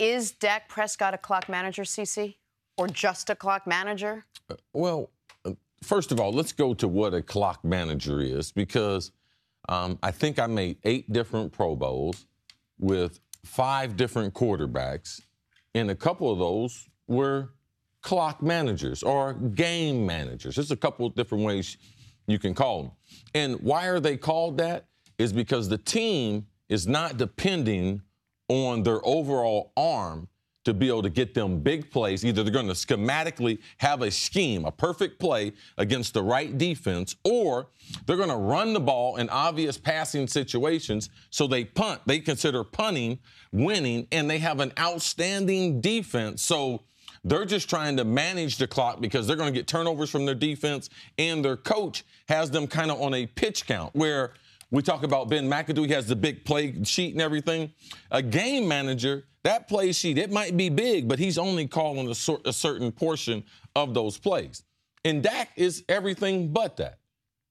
is Dak Prescott a clock manager, CC? Or just a clock manager? First of all, let's go to what a clock manager is, because I think I made 8 different Pro Bowls with 5 different quarterbacks, and a couple of those were clock managers or game managers. There's a couple of different ways you can call them. And why are they called that? Is because the team is not depending on their overall arm to be able to get them big plays. Either they're going to schematically have a scheme, a perfect play against the right defense, or they're going to run the ball in obvious passing situations, so they punt. They consider punting winning, and they have an outstanding defense. So they're just trying to manage the clock because they're going to get turnovers from their defense, and their coach has them kind of on a pitch count where we talk about Ben McAdoo. He has the big play sheet and everything. A game manager, that play sheet, it might be big, but he's only calling a certain portion of those plays. And Dak is everything but that.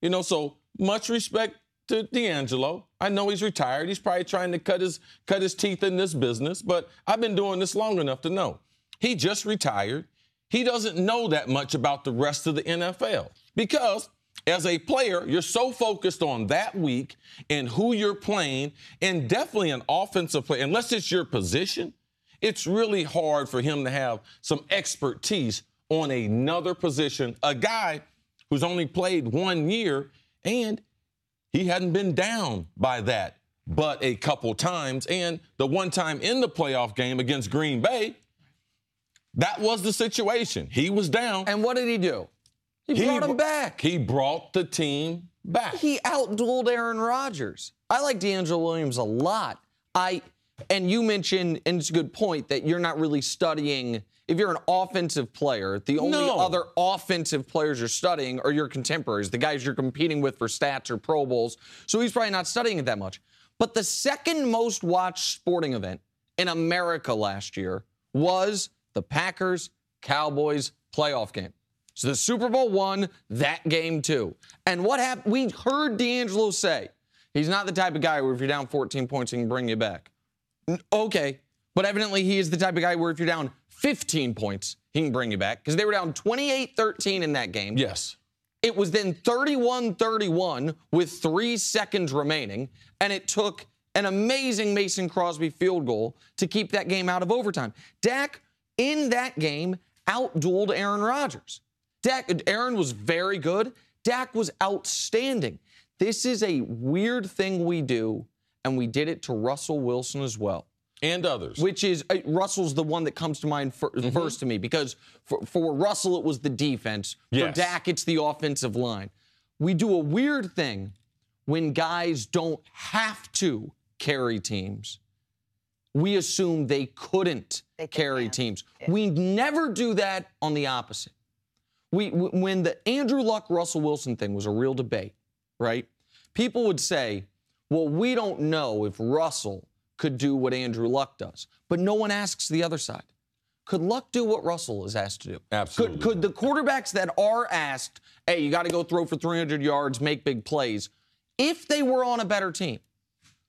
You know, so much respect to DeAngelo. I know he's retired. He's probably trying to cut his teeth in this business, but I've been doing this long enough to know. He just retired. He doesn't know that much about the rest of the NFL because as a player, you're so focused on that week and who you're playing, and definitely an offensive player. Unless it's your position, it's really hard for him to have some expertise on another position. A guy who's only played 1 year, and he hadn't been down by that but a couple times. And the one time in the playoff game against Green Bay, that was the situation. He was down. And what did he do? He brought him back. He brought the team back. He outdueled Aaron Rodgers. I like DeAngelo Williams a lot. And you mentioned, and it's a good point, that you're not really studying. If you're an offensive player, the only other offensive players you're studying are your contemporaries, the guys you're competing with for stats or Pro Bowls. So he's probably not studying it that much. But the second most watched sporting event in America last year was the Packers-Cowboys playoff game. So the Super Bowl won that game too. And what happened? We heard DeAngelo say he's not the type of guy where if you're down 14 points, he can bring you back. Okay, but evidently he is the type of guy where if you're down 15 points, he can bring you back because they were down 28-13 in that game. Yes. It was then 31-31 with 3 seconds remaining, and it took an amazing Mason Crosby field goal to keep that game out of overtime. Dak, in that game, outdueled Aaron Rodgers. Aaron was very good. Dak was outstanding. This is a weird thing we do, and we did it to Russell Wilson as well. And others. Which is, Russell's the one that comes to mind first to me, because for Russell, it was the defense. Yes. For Dak, it's the offensive line. We do a weird thing when guys don't have to carry teams. We assume they couldn't carry teams. Yeah. We never do that on the opposite. When the Andrew Luck, Russell Wilson thing was a real debate, right? People would say, well, we don't know if Russell could do what Andrew Luck does. But no one asks the other side. Could Luck do what Russell is asked to do? Absolutely. Could the quarterbacks that are asked, hey, you got to go throw for 300 yards, make big plays, if they were on a better team,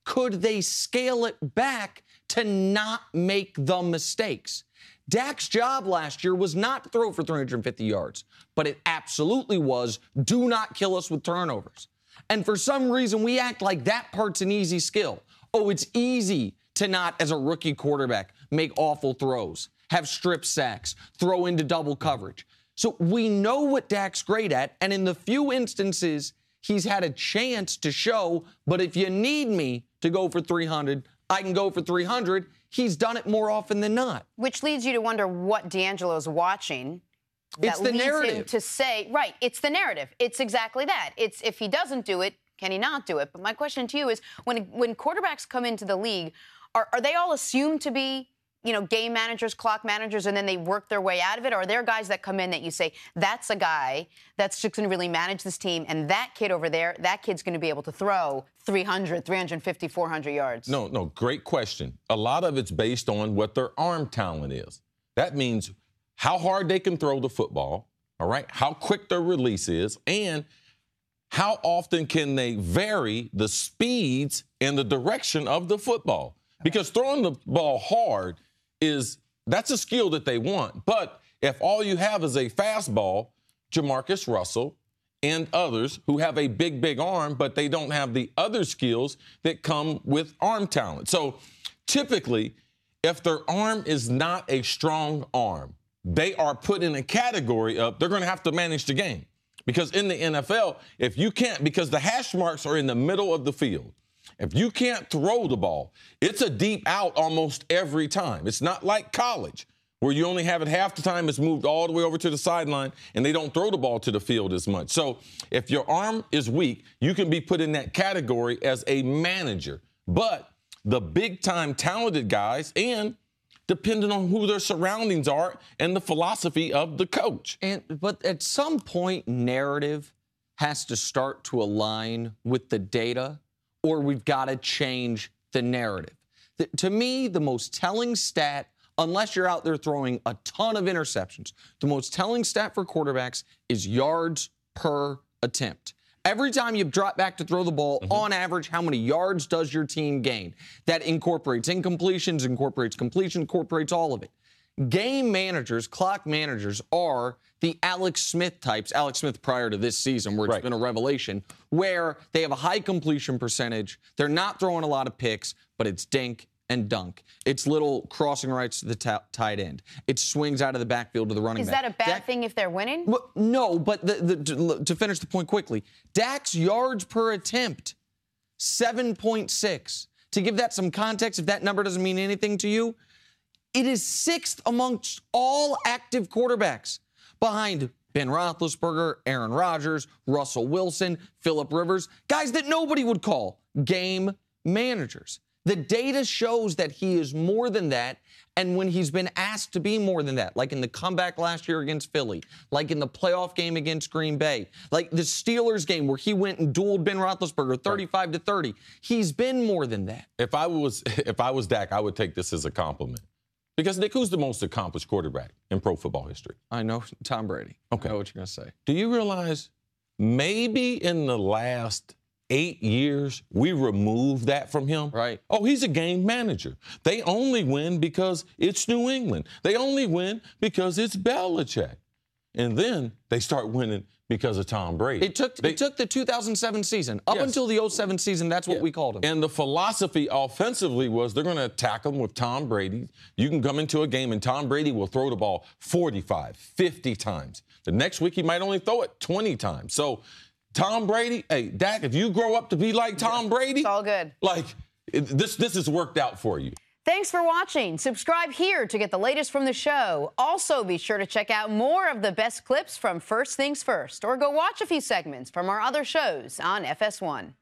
could they scale it back to not make the mistakes? Dak's job last year was not to throw for 350 yards, but it absolutely was, do not kill us with turnovers. And for some reason, we act like that part's an easy skill. Oh, it's easy to not, as a rookie quarterback, make awful throws, have strip sacks, throw into double coverage. So we know what Dak's great at, and in the few instances he's had a chance to show, but if you need me to go for 300, I can go for 300. He's done it more often than not. Which leads you to wonder what DeAngelo's watching. It's the narrative. Him to say, right, it's the narrative. It's exactly that. It's if he doesn't do it, can he not do it? But my question to you is, when quarterbacks come into the league, are they all assumed to be, game managers, clock managers, and then they work their way out of it? Or are there guys that come in that you say, that's a guy that's just going to really manage this team, and that kid over there, that kid's going to be able to throw 300, 350, 400 yards? No, great question. A lot of it's based on what their arm talent is. That means how hard they can throw the football, all right, how quick their release is, and how often can they vary the speeds and the direction of the football. Because throwing the ball hard that's a skill that they want. But if all you have is a fastball, Jamarcus Russell and others who have a big arm, but they don't have the other skills that come with arm talent. So typically, if their arm is not a strong arm, they are put in a category of they're going to have to manage the game. Because in the NFL, if you can't, because the hash marks are in the middle of the field, if you can't throw the ball, it's a deep out almost every time. It's not like college, where you only have it half the time, it's moved all the way over to the sideline, and they don't throw the ball to the field as much. So if your arm is weak, you can be put in that category as a manager. But the big-time talented guys, and depending on who their surroundings are and the philosophy of the coach. But at some point, narrative has to start to align with the data, or we've got to change the narrative. To me, the most telling stat, unless you're out there throwing a ton of interceptions, the most telling stat for quarterbacks is yards per attempt. Every time you drop back to throw the ball, on average, how many yards does your team gain? That incorporates incompletions, incorporates completion, incorporates all of it. Game managers, clock managers are the Alex Smith types, Alex Smith prior to this season, where it's been a revelation, where they have a high completion percentage. They're not throwing a lot of picks, but it's dink and dunk. It's little crossing rights to the tight end. It swings out of the backfield to the running back. Is that a bad thing if they're winning? Well, no, but to finish the point quickly, Dak's yards per attempt, 7.6. To give that some context, if that number doesn't mean anything to you, it is 6th amongst all active quarterbacks, behind Ben Roethlisberger, Aaron Rodgers, Russell Wilson, Phillip Rivers, guys that nobody would call game managers. The data shows that he is more than that, and when he's been asked to be more than that, like in the comeback last year against Philly, like in the playoff game against Green Bay, like the Steelers game where he went and dueled Ben Roethlisberger 35-30, he's been more than that. If I was Dak, I would take this as a compliment. Because, Nick, who's the most accomplished quarterback in pro football history? I know Tom Brady. Okay. I know what you're going to say. Do you realize maybe in the last 8 years, we removed that from him? Right. Oh, he's a game manager. They only win because it's New England. They only win because it's Belichick. And then they start winning because of Tom Brady. It took the 2007 season. Up until the 2007 season, that's what we called him. And the philosophy offensively was they're going to attack him with Tom Brady. You can come into a game and Tom Brady will throw the ball 45, 50 times. The next week he might only throw it 20 times. So Tom Brady, hey, Dak, if you grow up to be like Tom Brady, it's all good. Like, this has worked out for you. Thanks for watching. Subscribe here to get the latest from the show. Also, be sure to check out more of the best clips from First Things First, or go watch a few segments from our other shows on FS1.